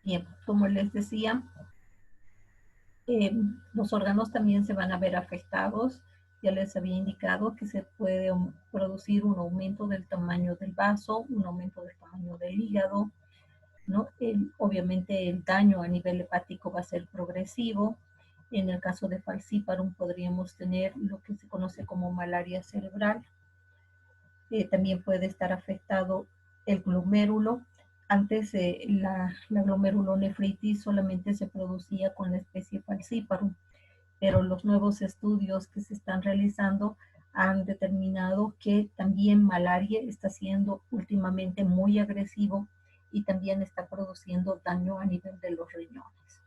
Bien, como les decía, los órganos también se van a ver afectados. Ya les había indicado que se puede producir un aumento del tamaño del vaso, un aumento del tamaño del hígado, ¿no? Obviamente el daño a nivel hepático va a ser progresivo. En el caso de falciparum podríamos tener lo que se conoce como malaria cerebral. También puede estar afectado el glomérulo. Antes la glomerulonefritis solamente se producía con la especie falciparum, pero los nuevos estudios que se están realizando han determinado que también malaria está siendo últimamente muy agresivo y también está produciendo daño a nivel de los riñones.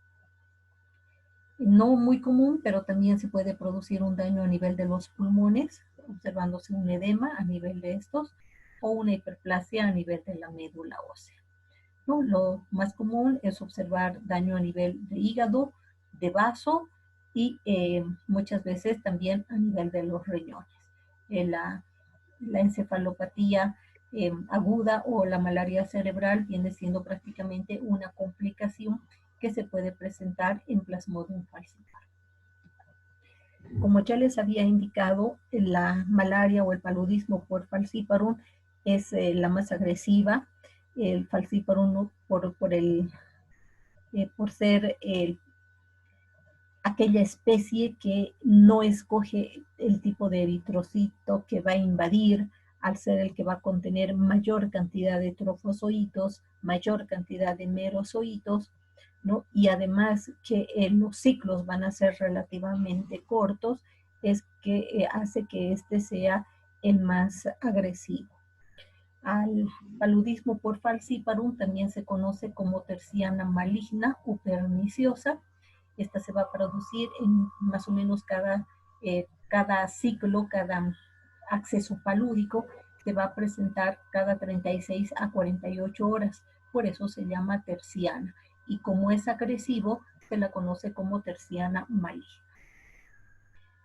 No muy común, pero también se puede producir un daño a nivel de los pulmones, observándose un edema a nivel de estos, o una hiperplasia a nivel de la médula ósea. ¿No? Lo más común es observar daño a nivel de hígado, de vaso y muchas veces también a nivel de los riñones. La encefalopatía aguda o la malaria cerebral viene siendo prácticamente una complicación que se puede presentar en Plasmodium falciparum. Como ya les había indicado, la malaria o el paludismo por falciparum es la más agresiva. El falciparum por ser aquella especie que no escoge el tipo de eritrocito que va a invadir, al ser el que va a contener mayor cantidad de trofozoitos, mayor cantidad de merozoitos, ¿no? Y además que los ciclos van a ser relativamente cortos, es que hace que este sea el más agresivo. Al paludismo por falciparum también se conoce como terciana maligna o perniciosa. Esta se va a producir en más o menos cada ciclo, cada acceso palúdico se va a presentar cada 36 a 48 horas. Por eso se llama terciana. Y como es agresivo, se la conoce como terciana maligna.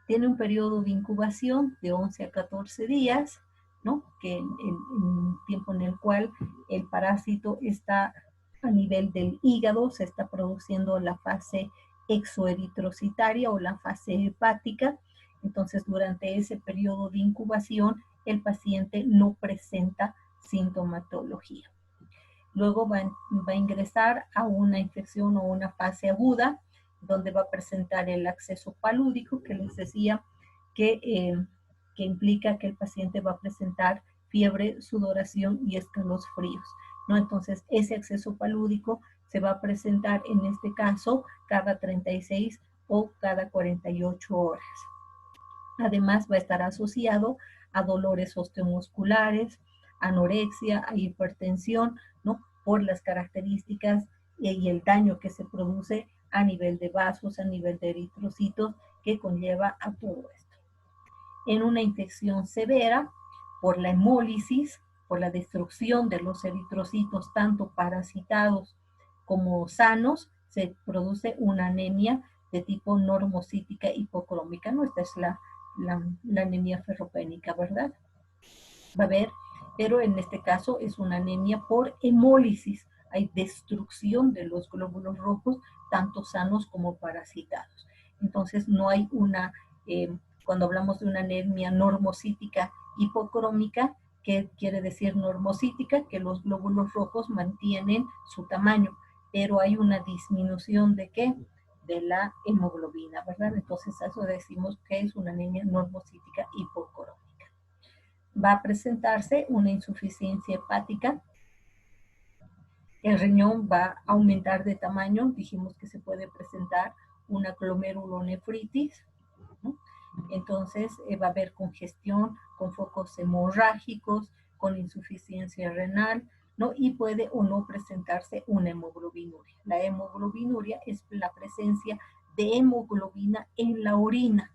Tiene un periodo de incubación de 11 a 14 días, ¿no? Que en tiempo en el cual el parásito está a nivel del hígado, se está produciendo la fase exoeritrocitaria o la fase hepática. Entonces, durante ese periodo de incubación, el paciente no presenta sintomatología. Luego va a ingresar a una infección o una fase aguda, donde va a presentar el acceso palúdico, que les decía que implica que el paciente va a presentar fiebre, sudoración y escalofríos, ¿no? Entonces, ese acceso palúdico se va a presentar en este caso cada 36 o cada 48 horas. Además va a estar asociado a dolores osteomusculares, anorexia, a hipertensión, ¿no? Por las características y el daño que se produce a nivel de vasos, a nivel de eritrocitos, que conlleva a todo esto. En una infección severa, por la hemólisis, por la destrucción de los eritrocitos, tanto parasitados como sanos, se produce una anemia de tipo normocítica hipocrómica, ¿no? Esta es la anemia ferropénica, ¿verdad? Va a haber, pero en este caso es una anemia por hemólisis. Hay destrucción de los glóbulos rojos, tanto sanos como parasitados. Entonces no hay una, cuando hablamos de una anemia normocítica hipocrómica, ¿qué quiere decir normocítica? Que los glóbulos rojos mantienen su tamaño, pero hay una disminución de ¿qué? De la hemoglobina, ¿verdad? Entonces eso decimos que es una anemia normocítica hipocrómica. Va a presentarse una insuficiencia hepática, el riñón va a aumentar de tamaño, dijimos que se puede presentar una glomerulonefritis, ¿no? Entonces va a haber congestión con focos hemorrágicos, con insuficiencia renal, ¿no? Y puede o no presentarse una hemoglobinuria. La hemoglobinuria es la presencia de hemoglobina en la orina,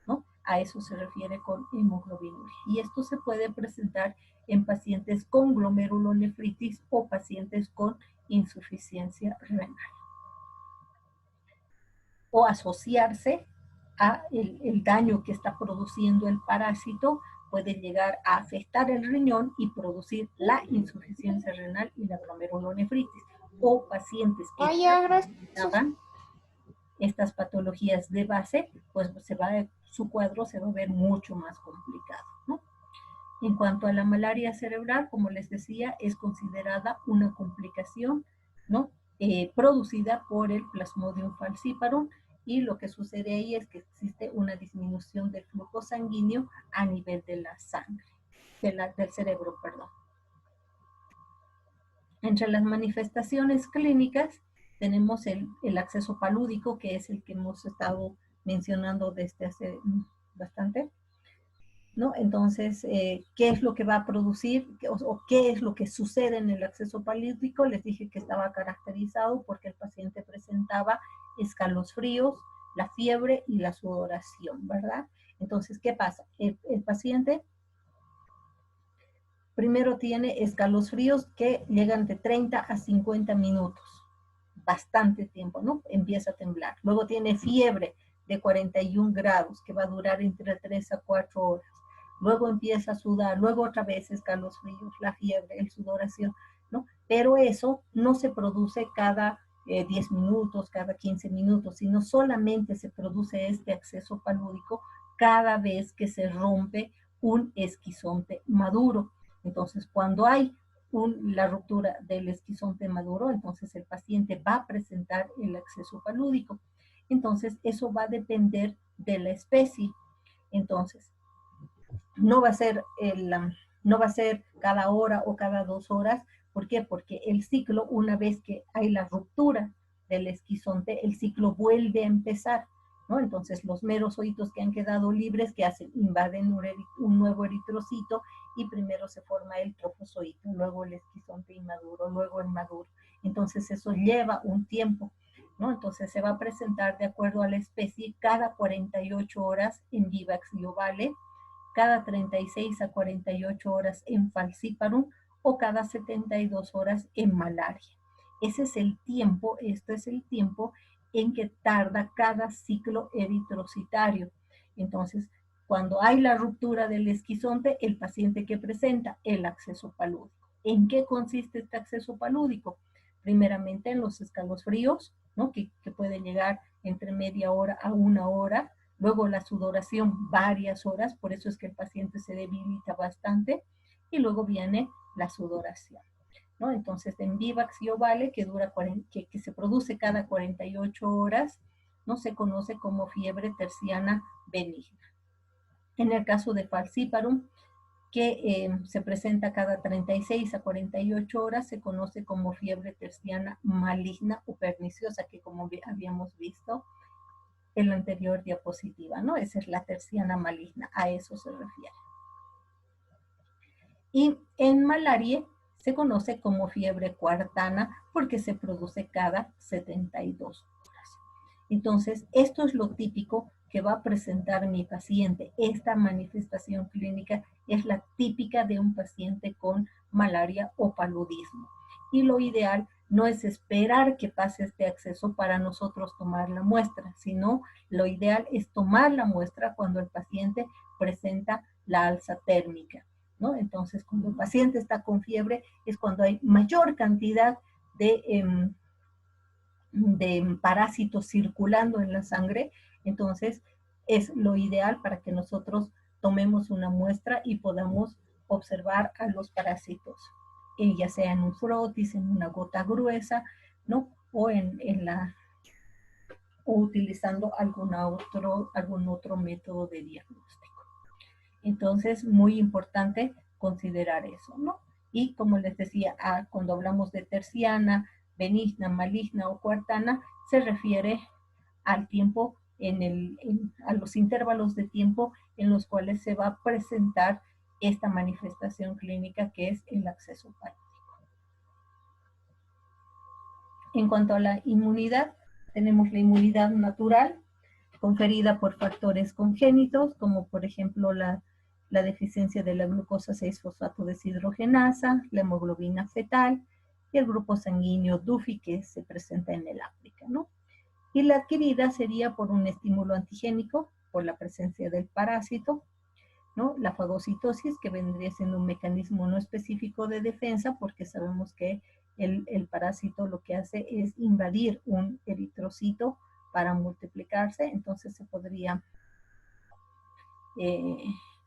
¿no? A eso se refiere con hemoglobinuria. Y esto se puede presentar en pacientes con glomerulonefritis o pacientes con insuficiencia renal. O asociarse a el daño que está produciendo el parásito, puede llegar a afectar el riñón y producir la insuficiencia renal y la glomerulonefritis. O pacientes que presentaban estas patologías de base, pues su cuadro se va a ver mucho más complicado, ¿no? En cuanto a la malaria cerebral, como les decía, es considerada una complicación, ¿no? Producida por el Plasmodium falciparum, y lo que sucede ahí es que existe una disminución del flujo sanguíneo a nivel de la sangre, del cerebro, perdón. Entre las manifestaciones clínicas tenemos el acceso palúdico, que es el que hemos estado mencionando desde hace bastante, ¿no? Entonces, ¿qué es lo que va a producir o qué es lo que sucede en el acceso palúdico? Les dije que estaba caracterizado porque el paciente presentaba escalofríos, la fiebre y la sudoración, ¿verdad? Entonces, ¿qué pasa? El paciente primero tiene escalofríos que llegan de 30 a 50 minutos, bastante tiempo, ¿no? Empieza a temblar. Luego tiene fiebre de 41 grados que va a durar entre 3 a 4 horas. Luego empieza a sudar, luego otra vez escalofríos, la fiebre, el sudoración, ¿no? Pero eso no se produce cada 10 minutos, cada 15 minutos, sino solamente se produce este acceso palúdico cada vez que se rompe un esquizonte maduro. Entonces, cuando hay la ruptura del esquizonte maduro, entonces el paciente va a presentar el acceso palúdico. Entonces, eso va a depender de la especie. Entonces, no va a ser cada hora o cada 2 horas. ¿Por qué? Porque el ciclo, una vez que hay la ruptura del esquizonte, el ciclo vuelve a empezar, ¿no? Entonces los merocitos que han quedado libres, ¿qué hacen? Invaden un nuevo eritrocito y primero se forma el trofozoito, luego el esquizonte inmaduro, luego el maduro. Entonces eso lleva un tiempo, ¿no? Entonces se va a presentar de acuerdo a la especie cada 48 horas en Vivax y Ovale, cada 36 a 48 horas en Falciparum o cada 72 horas en malaria. Ese es el tiempo, esto es el tiempo en que tarda cada ciclo eritrocitario. Entonces, cuando hay la ruptura del esquizonte, el paciente que presenta el acceso palúdico. ¿En qué consiste este acceso palúdico? Primeramente en los escalofríos, ¿no? que pueden llegar entre media hora a 1 hora. Luego la sudoración varias horas, por eso es que el paciente se debilita bastante. Y luego viene la sudoración, ¿no? Entonces, en Vivax y Ovale, que se produce cada 48 horas, no se conoce como fiebre terciana benigna. En el caso de Falciparum, que se presenta cada 36 a 48 horas, se conoce como fiebre terciana maligna o perniciosa, que como habíamos visto en la anterior diapositiva, ¿no? Esa es la terciana maligna, a eso se refiere. Y en malaria se conoce como fiebre cuartana porque se produce cada 72 horas. Entonces, esto es lo típico que va a presentar mi paciente. Esta manifestación clínica es la típica de un paciente con malaria o paludismo. Y lo ideal no es esperar que pase este acceso para nosotros tomar la muestra, sino lo ideal es tomar la muestra cuando el paciente presenta la alza térmica, ¿no? Entonces, cuando el paciente está con fiebre es cuando hay mayor cantidad de parásitos circulando en la sangre, entonces es lo ideal para que nosotros tomemos una muestra y podamos observar a los parásitos, ya sea en un frotis, en una gota gruesa, ¿no? O o utilizando algún otro método de diagnóstico. Entonces, muy importante considerar eso, ¿no? Y como les decía, cuando hablamos de terciana, benigna, maligna o cuartana, se refiere al tiempo, a los intervalos de tiempo en los cuales se va a presentar esta manifestación clínica que es el acceso palítico. En cuanto a la inmunidad, tenemos la inmunidad natural, conferida por factores congénitos, como por ejemplo la deficiencia de la glucosa 6-fosfato deshidrogenasa, la hemoglobina fetal y el grupo sanguíneo DUFI que se presenta en el África, ¿no? Y la adquirida sería por un estímulo antigénico, por la presencia del parásito, ¿no? La fagocitosis, que vendría siendo un mecanismo no específico de defensa, porque sabemos que el parásito lo que hace es invadir un eritrocito para multiplicarse, entonces se podría,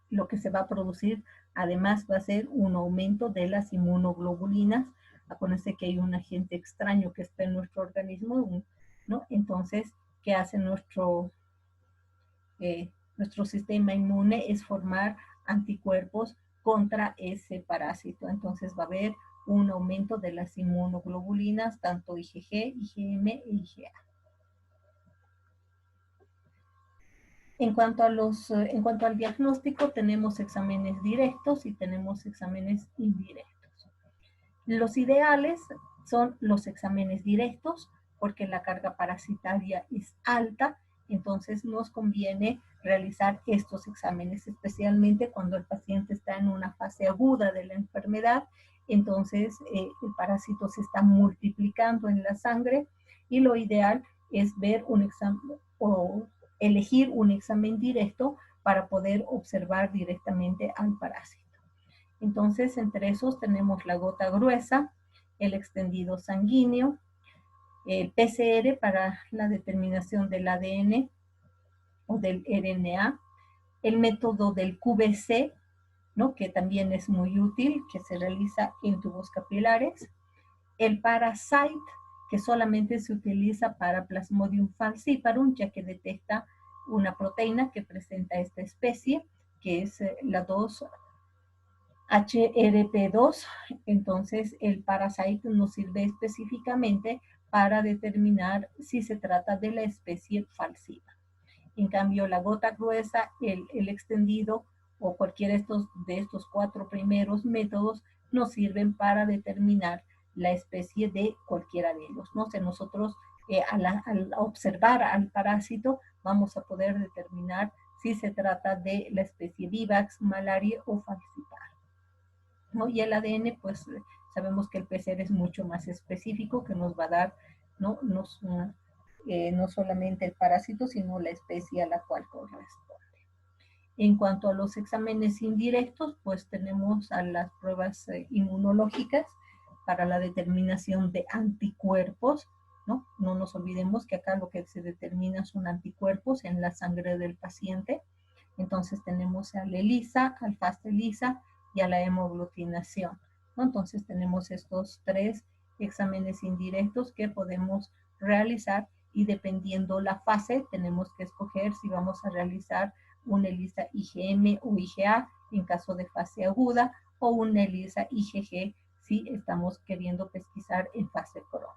lo que se va a producir además va a ser un aumento de las inmunoglobulinas. Acuérdense que hay un agente extraño que está en nuestro organismo, ¿no? Entonces, ¿qué hace nuestro sistema inmune? Es formar anticuerpos contra ese parásito. Entonces va a haber un aumento de las inmunoglobulinas, tanto IgG, IgM e IgA. En cuanto al diagnóstico, tenemos exámenes directos y tenemos exámenes indirectos. Los ideales son los exámenes directos porque la carga parasitaria es alta, entonces nos conviene realizar estos exámenes, especialmente cuando el paciente está en una fase aguda de la enfermedad, entonces el parásito se está multiplicando en la sangre y lo ideal es ver un examen o elegir un examen directo para poder observar directamente al parásito. Entonces, entre esos tenemos la gota gruesa, el extendido sanguíneo, el PCR para la determinación del ADN o del RNA, el método del QVC, ¿no? Que también es muy útil, que se realiza en tubos capilares, el Parasite, que solamente se utiliza para Plasmodium falciparum, ya que detecta una proteína que presenta esta especie, que es la 2-HRP2. Entonces, el Parasite nos sirve específicamente para determinar si se trata de la especie falcipa. En cambio, la gota gruesa, el extendido o cualquiera de estos 4 primeros métodos nos sirven para determinar la especie de cualquiera de ellos, ¿no? O sea, nosotros al observar al parásito vamos a poder determinar si se trata de la especie Vivax, malaria o falciparum, ¿no? Y el ADN, pues sabemos que el PCR es mucho más específico, que nos va a dar, ¿no? No solamente el parásito, sino la especie a la cual corresponde. En cuanto a los exámenes indirectos, pues tenemos a las pruebas inmunológicas para la determinación de anticuerpos, ¿no? No nos olvidemos que acá lo que se determina son anticuerpos en la sangre del paciente. Entonces tenemos al ELISA, al FAST ELISA y a la hemoglutinación, ¿no? Entonces tenemos estos 3 exámenes indirectos que podemos realizar y dependiendo la fase tenemos que escoger si vamos a realizar un ELISA IgM o IgA en caso de fase aguda, o una ELISA IgG si estamos queriendo pesquisar en fase crónica.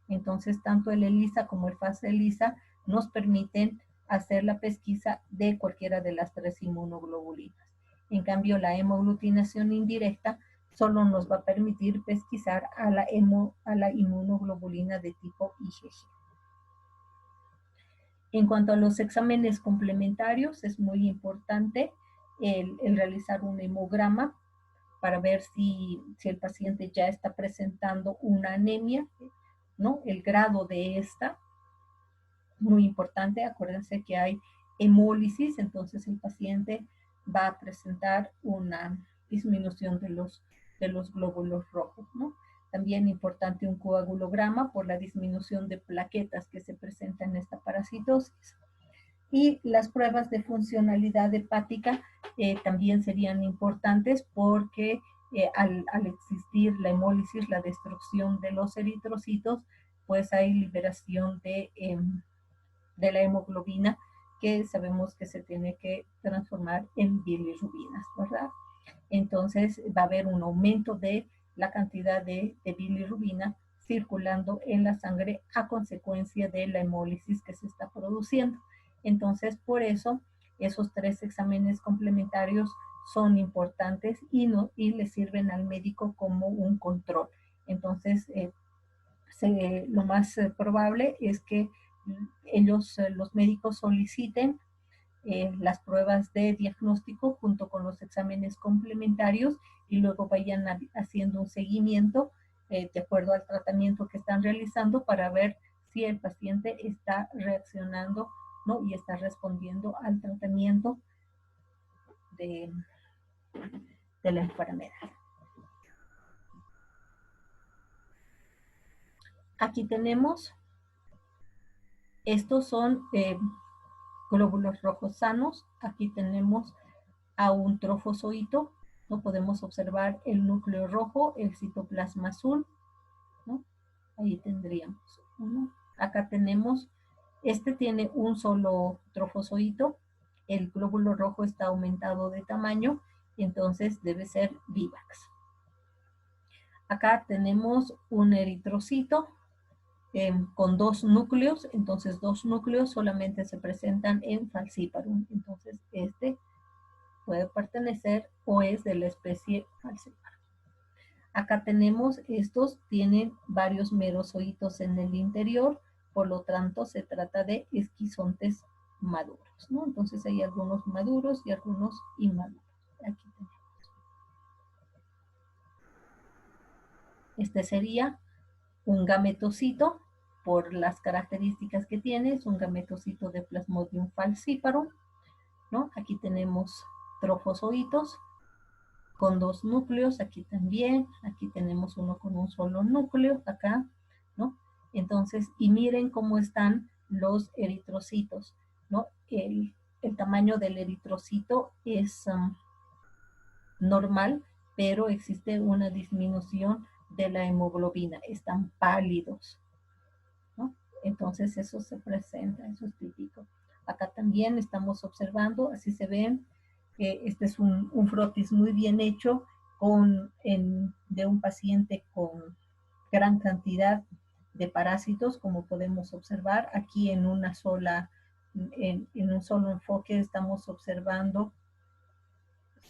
Entonces, tanto el ELISA como el fase ELISA nos permiten hacer la pesquisa de cualquiera de las tres inmunoglobulinas. En cambio, la hemoaglutinación indirecta solo nos va a permitir pesquisar a la inmunoglobulina de tipo IgG. En cuanto a los exámenes complementarios, es muy importante el realizar un hemograma para ver si el paciente ya está presentando una anemia, ¿no? El grado de esta, muy importante, acuérdense que hay hemólisis, entonces el paciente va a presentar una disminución de los glóbulos rojos, ¿no? También importante un coagulograma por la disminución de plaquetas que se presentan en esta parasitosis. Y las pruebas de funcionalidad hepática también serían importantes porque al existir la hemólisis, la destrucción de los eritrocitos, pues hay liberación de la hemoglobina que sabemos que se tiene que transformar en bilirrubinas, ¿verdad? Entonces va a haber un aumento de la cantidad de bilirrubina circulando en la sangre a consecuencia de la hemólisis que se está produciendo. Entonces, por eso, esos tres exámenes complementarios son importantes y le sirven al médico como un control. Entonces, lo más probable es que los médicos soliciten las pruebas de diagnóstico junto con los exámenes complementarios y luego vayan haciendo un seguimiento de acuerdo al tratamiento que están realizando para ver si el paciente está reaccionando, ¿no? Y está respondiendo al tratamiento de la enfermedad. Aquí tenemos, estos son glóbulos rojos sanos. Aquí tenemos a un trofozoito, ¿no? Podemos observar el núcleo rojo, el citoplasma azul, ¿no? Ahí tendríamos uno. Acá tenemos, este tiene un solo trofozoito, el glóbulo rojo está aumentado de tamaño, entonces debe ser vivax. Acá tenemos un eritrocito con dos núcleos, entonces dos núcleos solamente se presentan en falciparum, entonces este puede pertenecer o es de la especie falciparum. Acá tenemos, estos tienen varios merozoitos en el interior, por lo tanto se trata de esquizontes maduros, ¿no? Entonces hay algunos maduros y algunos inmaduros. Aquí tenemos. Este sería un gametocito, por las características que tiene, es un gametocito de Plasmodium falciparum, ¿no? Aquí tenemos trofozoitos con dos núcleos, aquí también, aquí tenemos uno con un solo núcleo, acá, ¿no? Entonces, y miren cómo están los eritrocitos, ¿no? El tamaño del eritrocito es normal, pero existe una disminución de la hemoglobina, están pálidos, ¿no? Entonces eso se presenta, eso es típico. Acá también estamos observando, así se ven, este es un frotis muy bien hecho de un paciente con gran cantidad de parásitos, como podemos observar. Aquí en un solo enfoque estamos observando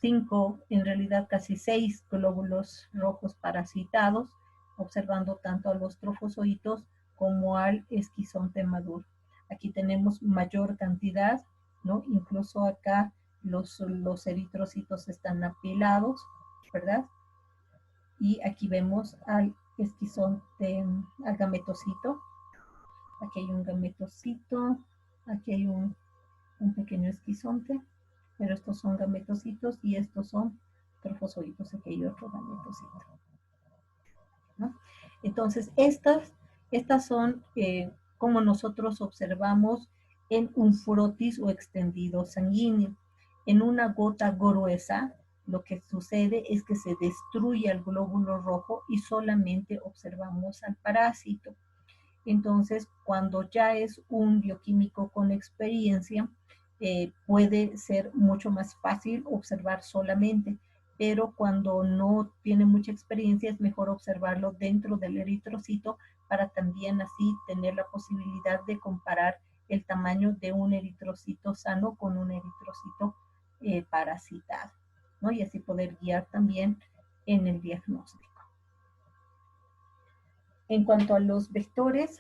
5, en realidad casi 6 glóbulos rojos parasitados, observando tanto a los trofozoitos como al esquizonte maduro. Aquí tenemos mayor cantidad, ¿no? Incluso acá los eritrocitos están apilados, ¿verdad? Y aquí vemos al esquizonte, al gametocito. Aquí hay un gametocito, aquí hay un pequeño esquizonte, pero estos son gametocitos y estos son trofozoitos, aquí hay otro gametocito, ¿no? Entonces, estas son como nosotros observamos en un frotis o extendido sanguíneo. En una gota gruesa, lo que sucede es que se destruye el glóbulo rojo y solamente observamos al parásito. Entonces, cuando ya es un bioquímico con experiencia, puede ser mucho más fácil observar solamente, pero cuando no tiene mucha experiencia es mejor observarlo dentro del eritrocito para también así tener la posibilidad de comparar el tamaño de un eritrocito sano con un eritrocito parasitado, ¿no? Y así poder guiar también en el diagnóstico. En cuanto a los vectores,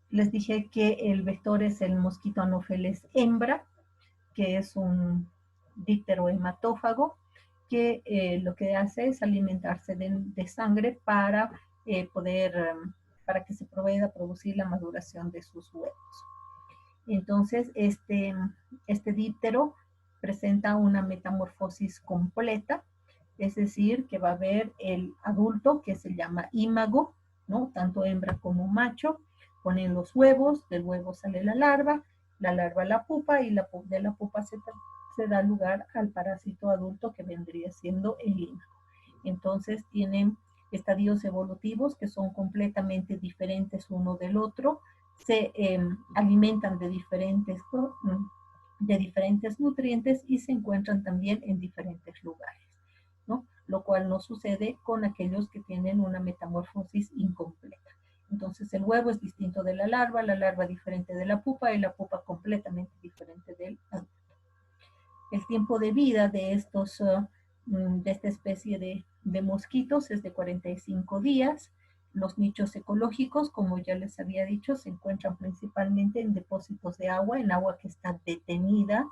les dije que el vector es el mosquito Anopheles hembra, que es un díptero hematófago, que lo que hace es alimentarse de sangre para para que se pueda producir la maduración de sus huevos. Entonces, este díptero presenta una metamorfosis completa, es decir, que va a haber el adulto, que se llama ímago, ¿no? Tanto hembra como macho, ponen los huevos, del huevo sale la larva la pupa, y de la pupa se da lugar al parásito adulto que vendría siendo el ímago. Entonces tienen estadios evolutivos que son completamente diferentes uno del otro, se alimentan de diferentes nutrientes y se encuentran también en diferentes lugares, ¿no? Lo cual no sucede con aquellos que tienen una metamorfosis incompleta. Entonces el huevo es distinto de la larva diferente de la pupa y la pupa completamente diferente del adulto. El tiempo de vida de esta especie de mosquitos es de 45 días. Los nichos ecológicos, como ya les había dicho, se encuentran principalmente en depósitos de agua, en agua que está detenida,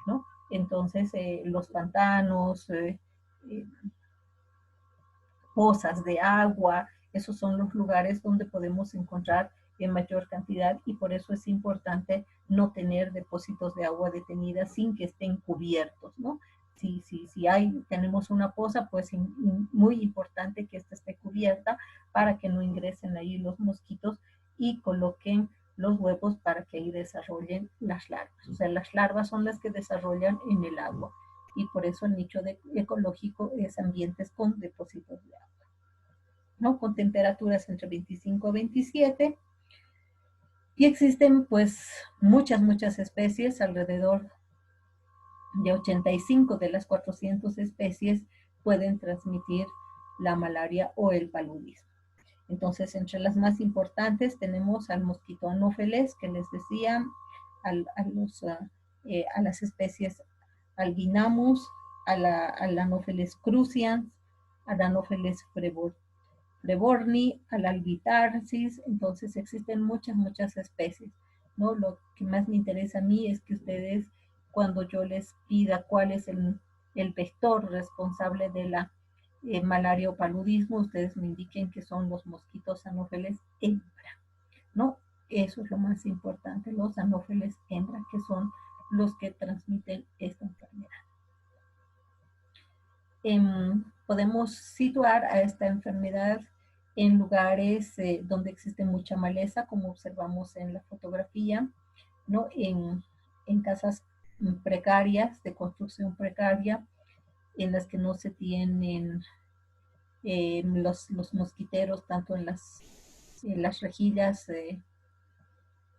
¿no? Entonces, los pantanos, pozas de agua, esos son los lugares donde podemos encontrar en mayor cantidad, y por eso es importante no tener depósitos de agua detenida sin que estén cubiertos, ¿no? Si tenemos una poza, pues muy importante que esta esté cubierta para que no ingresen ahí los mosquitos y coloquen los huevos para que ahí desarrollen las larvas. O sea, las larvas son las que desarrollan en el agua, y por eso el nicho ecológico es ambientes con depósitos de agua, ¿no? Con temperaturas entre 25 a 27. Y existen pues muchas especies, alrededor de 85 de las 400 especies pueden transmitir la malaria o el paludismo. Entonces, entre las más importantes tenemos al mosquito Anopheles, que les decía, a las especies Albinamus, al Anopheles crucians, al Anopheles freborni, al Albitarsis. Entonces existen muchas especies, ¿no? Lo que más me interesa a mí es que ustedes, cuando yo les pida cuál es el vector responsable de la malaria o paludismo, ustedes me indiquen que son los mosquitos Anopheles hembra, ¿no? Eso es lo más importante, los Anopheles hembra, que son los que transmiten esta enfermedad. Podemos situar a esta enfermedad en lugares donde existe mucha maleza, como observamos en la fotografía, ¿no? En casas precarias, de construcción precaria, en las que no se tienen los mosquiteros, tanto en las rejillas,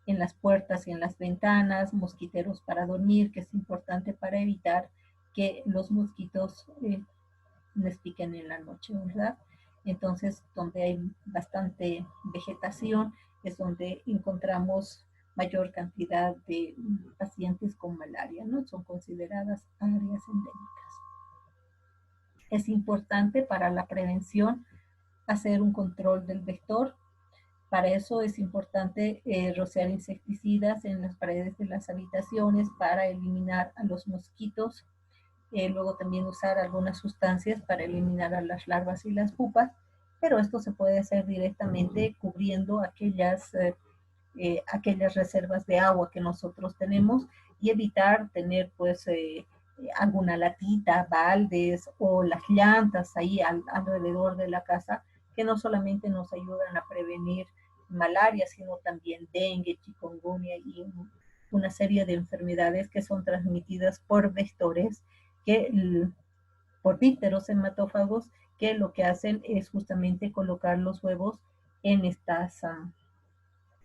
en las puertas y en las ventanas, mosquiteros para dormir, que es importante para evitar que los mosquitos les piquen en la noche, ¿verdad? Entonces, donde hay bastante vegetación es donde encontramos mayor cantidad de pacientes con malaria, ¿no? Son consideradas áreas endémicas. Es importante para la prevención hacer un control del vector. Para eso es importante rociar insecticidas en las paredes de las habitaciones para eliminar a los mosquitos. Luego también usar algunas sustancias para eliminar a las larvas y las pupas, pero esto se puede hacer directamente cubriendo aquellas reservas de agua que nosotros tenemos, y evitar tener pues alguna latita, baldes o las llantas ahí alrededor de la casa, que no solamente nos ayudan a prevenir malaria, sino también dengue, chikungunya y una serie de enfermedades que son transmitidas por vectores, por dípteros hematófagos, que lo que hacen es justamente colocar los huevos en estas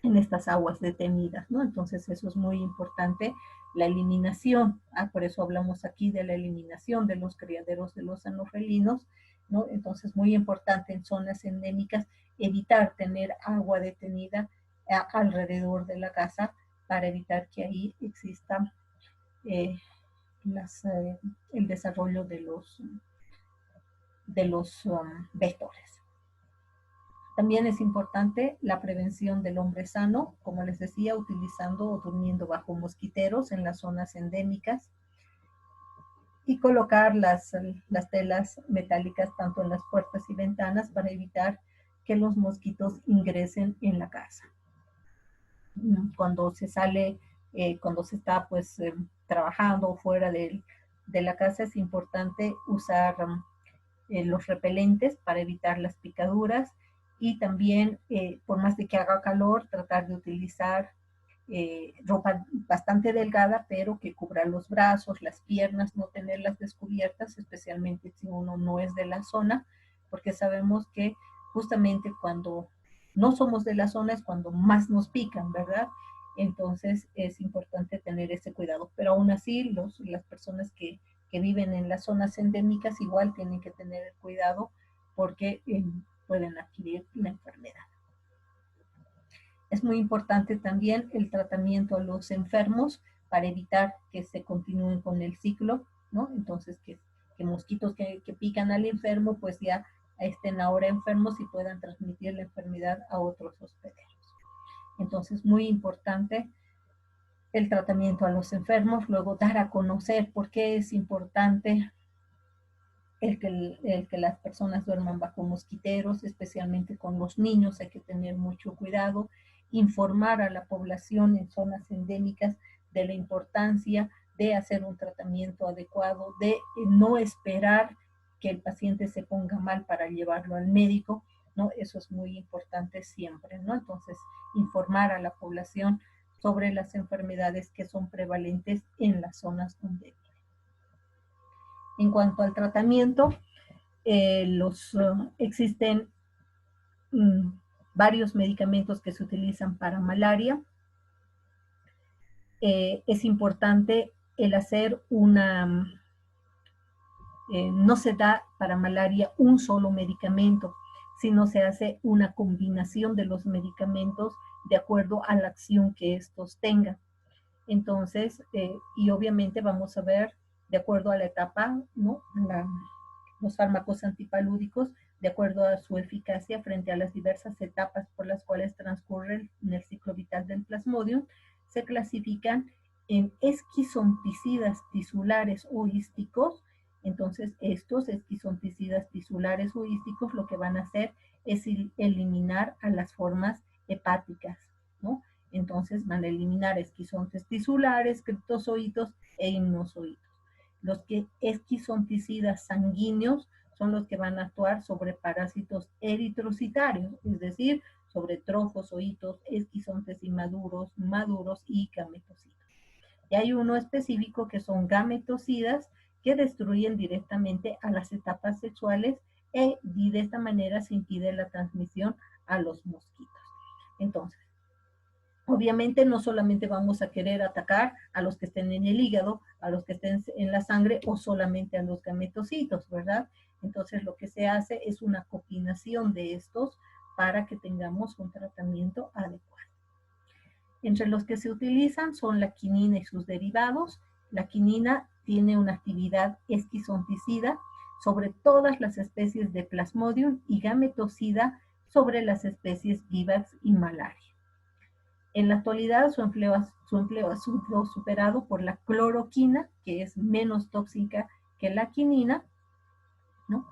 en estas aguas detenidas, ¿no? Entonces eso es muy importante, la eliminación, por eso hablamos aquí de la eliminación de los criaderos de los anofelinos, ¿no? Entonces muy importante en zonas endémicas evitar tener agua detenida alrededor de la casa para evitar que ahí exista eh, el desarrollo de los vectores. También es importante la prevención del hombre sano, como les decía, utilizando o durmiendo bajo mosquiteros en las zonas endémicas y colocar las telas metálicas tanto en las puertas y ventanas para evitar que los mosquitos ingresen en la casa. Cuando se sale, cuando se está pues trabajando fuera de la casa, es importante usar los repelentes para evitar las picaduras y también, por más de que haga calor, tratar de utilizar ropa bastante delgada, pero que cubra los brazos, las piernas, no tenerlas descubiertas, especialmente si uno no es de la zona, porque sabemos que justamente cuando no somos de la zona es cuando más nos pican, ¿verdad? Entonces es importante tener ese cuidado, pero aún así las personas que viven en las zonas endémicas igual tienen que tener cuidado porque pueden adquirir la enfermedad. Es muy importante también el tratamiento a los enfermos para evitar que se continúen con el ciclo, ¿no? Entonces, que mosquitos que pican al enfermo, pues ya estén ahora enfermos y puedan transmitir la enfermedad a otros hospederos. Entonces, muy importante el tratamiento a los enfermos, luego dar a conocer por qué es importante el que las personas duerman bajo mosquiteros, especialmente con los niños, hay que tener mucho cuidado, informar a la población en zonas endémicas de la importancia de hacer un tratamiento adecuado, de no esperar que el paciente se ponga mal para llevarlo al médico, ¿no? Eso es muy importante siempre, ¿no? Entonces, informar a la población sobre las enfermedades que son prevalentes en las zonas donde viven. En cuanto al tratamiento, existen varios medicamentos que se utilizan para malaria. Es importante el hacer no se da para malaria un solo medicamento, sino se hace una combinación de los medicamentos de acuerdo a la acción que estos tengan. Entonces, y obviamente vamos a ver, de acuerdo a la etapa, ¿no? Los fármacos antipalúdicos, de acuerdo a su eficacia frente a las diversas etapas por las cuales transcurre en el ciclo vital del plasmodium, se clasifican en esquizonticidas tisulares o hísticos. Entonces, estos esquizonticidas tisulares o hísticos lo que van a hacer es eliminar a las formas hepáticas, ¿no? Entonces van a eliminar esquizontes tisulares, criptozoitos e himnozoitos. Los que esquizonticidas sanguíneos son los que van a actuar sobre parásitos eritrocitarios, es decir, sobre trofozoitos, esquizontes inmaduros, maduros y gametocitos. Y hay uno específico que son gametocidas que destruyen directamente a las etapas sexuales y de esta manera se impide la transmisión a los mosquitos. Entonces, obviamente no solamente vamos a querer atacar a los que estén en el hígado, a los que estén en la sangre o solamente a los gametocitos, ¿verdad? Entonces lo que se hace es una combinación de estos para que tengamos un tratamiento adecuado. Entre los que se utilizan son la quinina y sus derivados. La quinina tiene una actividad esquizonticida sobre todas las especies de Plasmodium y gametocida sobre las especies Vivax y Malaria. En la actualidad su empleo ha sido superado por la cloroquina, que es menos tóxica que la quinina, ¿no?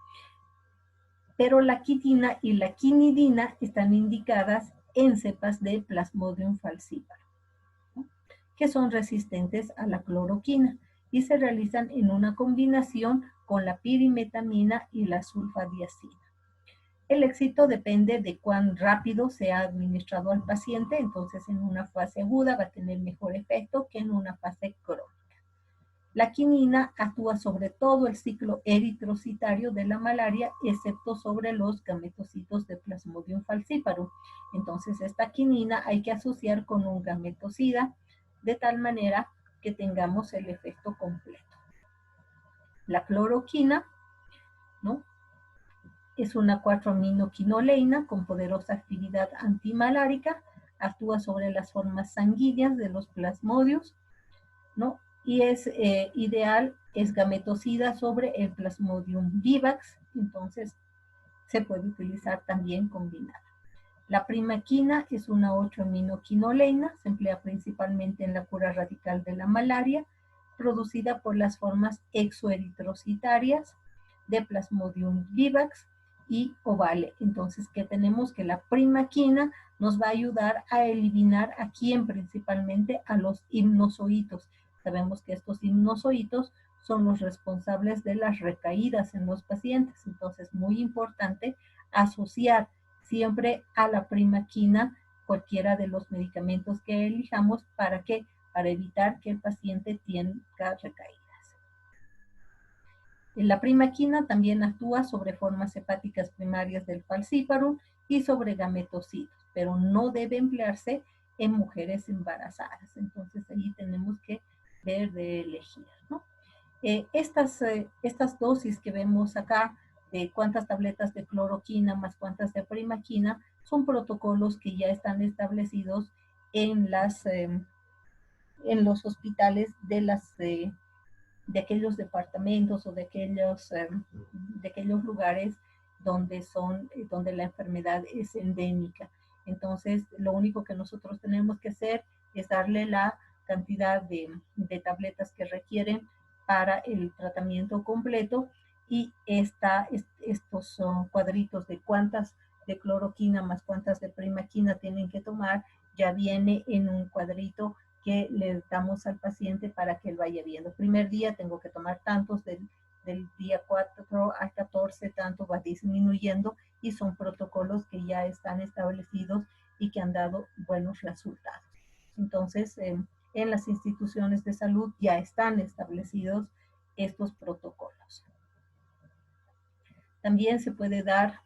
Pero la quitina y la quinidina están indicadas en cepas de Plasmodium falciparum, ¿no? Que son resistentes a la cloroquina y se realizan en una combinación con la pirimetamina y la sulfadiazina. El éxito depende de cuán rápido sea administrado al paciente, entonces en una fase aguda va a tener mejor efecto que en una fase crónica. La quinina actúa sobre todo el ciclo eritrocitario de la malaria, excepto sobre los gametocitos de Plasmodium falciparum. Entonces, esta quinina hay que asociar con un gametocida, de tal manera que tengamos el efecto completo. La cloroquina, ¿no?, es una 4-aminoquinoleína con poderosa actividad antimalárica, actúa sobre las formas sanguíneas de los plasmodios, ¿no?, y es ideal, es gametocida sobre el Plasmodium vivax, entonces se puede utilizar también combinada. La primaquina es una 8-aminoquinoleína, se emplea principalmente en la cura radical de la malaria, producida por las formas exoeritrocitarias de Plasmodium vivax y ovale. Entonces, ¿qué tenemos? Que la primaquina nos va a ayudar a eliminar a quién principalmente, a los hipnozoitos. Sabemos que estos hipnozoitos son los responsables de las recaídas en los pacientes. Entonces, muy importante asociar siempre a la primaquina cualquiera de los medicamentos que elijamos. ¿Para qué? Para evitar que el paciente tenga recaídas. La primaquina también actúa sobre formas hepáticas primarias del falciparum y sobre gametocitos, pero no debe emplearse en mujeres embarazadas. Entonces ahí tenemos que ver de elegir, ¿no? Estas dosis que vemos acá, de cuántas tabletas de cloroquina más cuántas de primaquina, son protocolos que ya están establecidos en los hospitales de aquellos departamentos o de aquellos lugares donde la enfermedad es endémica. Entonces, lo único que nosotros tenemos que hacer es darle la cantidad de tabletas que requieren para el tratamiento completo, y estos son cuadritos de cuántas de cloroquina más cuántas de primaquina tienen que tomar, ya viene en un cuadrito que le damos al paciente para que él vaya viendo. Primer día tengo que tomar tantos, del día 4 al 14 tanto, va disminuyendo, y son protocolos que ya están establecidos y que han dado buenos resultados. Entonces, en las instituciones de salud ya están establecidos estos protocolos. También se puede dar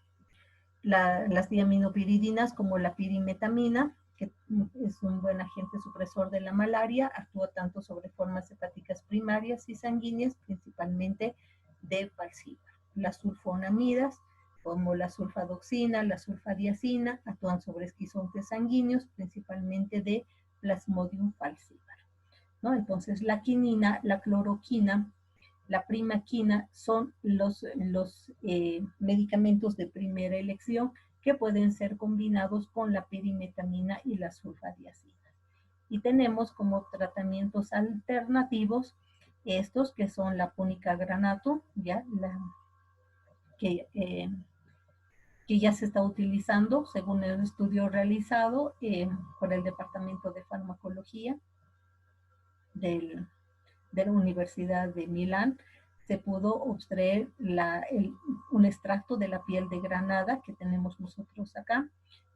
las diaminopiridinas, como la pirimetamina, que es un buen agente supresor de la malaria, actúa tanto sobre formas hepáticas primarias y sanguíneas, principalmente de falciparum. Las sulfonamidas, como la sulfadoxina, la sulfadiazina, actúan sobre esquizontes sanguíneos, principalmente de Plasmodium falciparum, ¿no? Entonces, la quinina, la cloroquina, la primaquina son los medicamentos de primera elección que pueden ser combinados con la pirimetamina y la sulfadiazina. Y tenemos como tratamientos alternativos estos que son la Punica granatum, que ya se está utilizando según el estudio realizado por el Departamento de Farmacología de la Universidad de Milán. Se pudo extraer un extracto de la piel de granada que tenemos nosotros acá,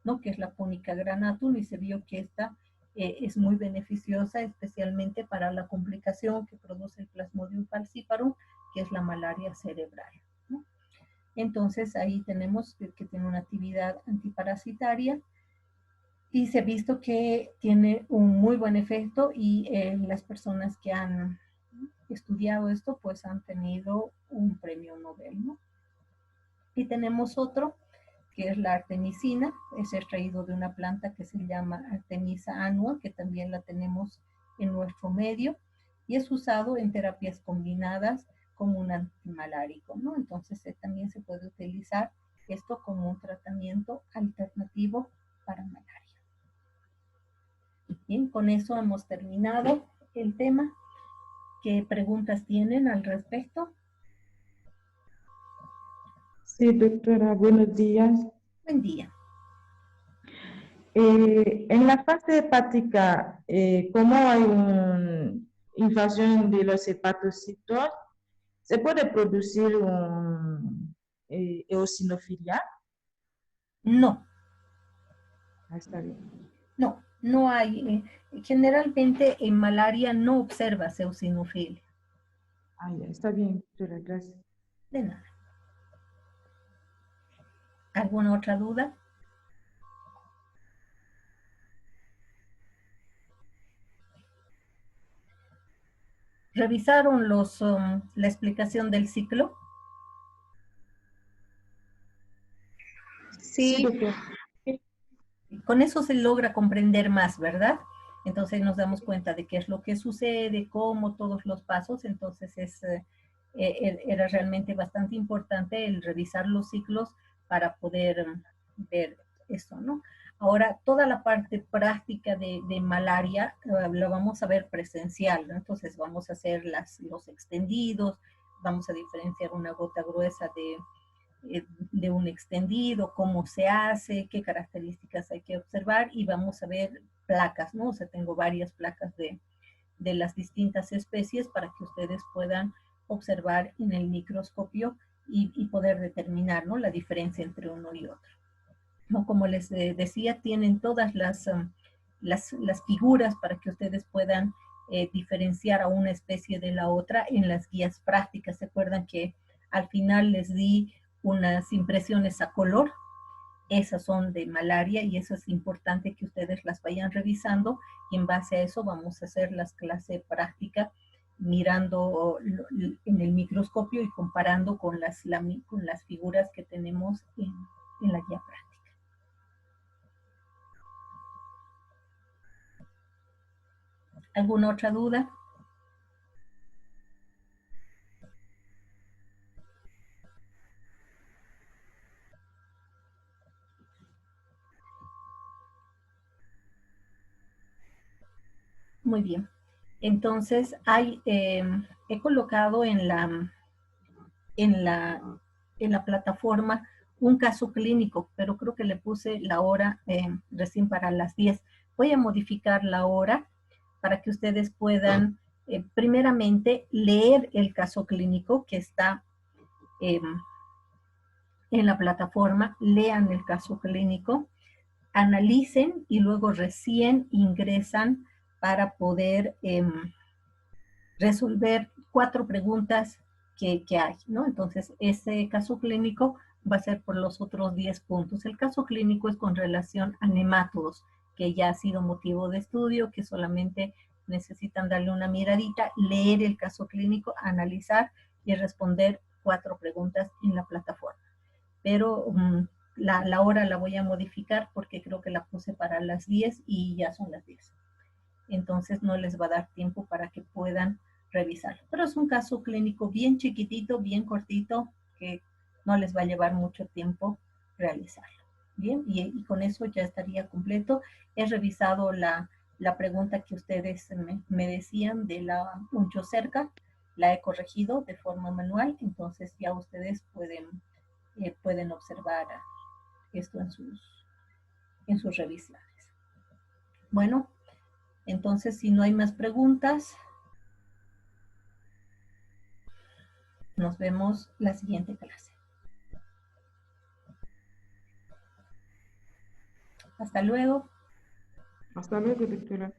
¿no?, que es la Punica granatum, y se vio que esta es muy beneficiosa, especialmente para la complicación que produce el Plasmodium falciparum, que es la malaria cerebral, ¿no? Entonces ahí tenemos que tiene una actividad antiparasitaria, y se ha visto que tiene un muy buen efecto, y las personas que han estudiado esto pues han tenido un premio Nobel, ¿no? Y tenemos otro que es la artemisina, es extraído de una planta que se llama Artemisa annua, que también la tenemos en nuestro medio, y es usado en terapias combinadas como un antimalárico, ¿no? Entonces también se puede utilizar esto como un tratamiento alternativo para malaria. Bien, con eso hemos terminado el tema. ¿Qué preguntas tienen al respecto? Sí, doctora, buenos días. Buen día. En la fase hepática, como hay una invasión de los hepatocitos, ¿se puede producir eosinofilia? No, Está bien. no hay. Generalmente en malaria no observa eosinofilia. Ah, ya, está bien, doctora, gracias. De nada. ¿Alguna otra duda? ¿Revisaron la explicación del ciclo? Sí, Sí, doctor. Con eso se logra comprender más, ¿verdad? Entonces nos damos cuenta de qué es lo que sucede, cómo todos los pasos. Entonces era realmente bastante importante el revisar los ciclos para poder ver esto, ¿no? Ahora, toda la parte práctica de malaria la vamos a ver presencial, ¿no? Entonces vamos a hacer los extendidos, vamos a diferenciar una gota gruesa de un extendido, cómo se hace, qué características hay que observar y vamos a ver placas, ¿no? O sea, tengo varias placas de las distintas especies para que ustedes puedan observar en el microscopio y poder determinar, ¿no? La diferencia entre uno y otro. ¿No? Como les decía, tienen todas las figuras para que ustedes puedan diferenciar a una especie de la otra en las guías prácticas. ¿Se acuerdan que al final les di unas impresiones a color? Esas son de malaria y eso es importante que ustedes las vayan revisando y en base a eso vamos a hacer las clases prácticas mirando en el microscopio y comparando con las figuras que tenemos en la guía práctica. ¿Alguna otra duda? Muy bien. Entonces, he colocado en la, en la plataforma un caso clínico, pero creo que le puse la hora recién para las 10. Voy a modificar la hora para que ustedes puedan, primeramente, leer el caso clínico que está eh, en la plataforma, lean el caso clínico, analicen y luego recién ingresan para poder resolver 4 preguntas que hay, ¿no? Entonces, ese caso clínico va a ser por los otros 10 puntos. El caso clínico es con relación a nemátodos, que ya ha sido motivo de estudio, que solamente necesitan darle una miradita, leer el caso clínico, analizar y responder 4 preguntas en la plataforma. Pero la hora la voy a modificar porque creo que la puse para las 10 y ya son las 10. Entonces no les va a dar tiempo para que puedan revisarlo. Pero es un caso clínico bien chiquitito, bien cortito, que no les va a llevar mucho tiempo realizarlo. Bien, y con eso ya estaría completo. He revisado la pregunta que ustedes me decían de la punchocerca, la he corregido de forma manual, entonces ya ustedes pueden observar esto en sus revisiones. Bueno, entonces, si no hay más preguntas, nos vemos la siguiente clase. Hasta luego. Hasta luego, doctora.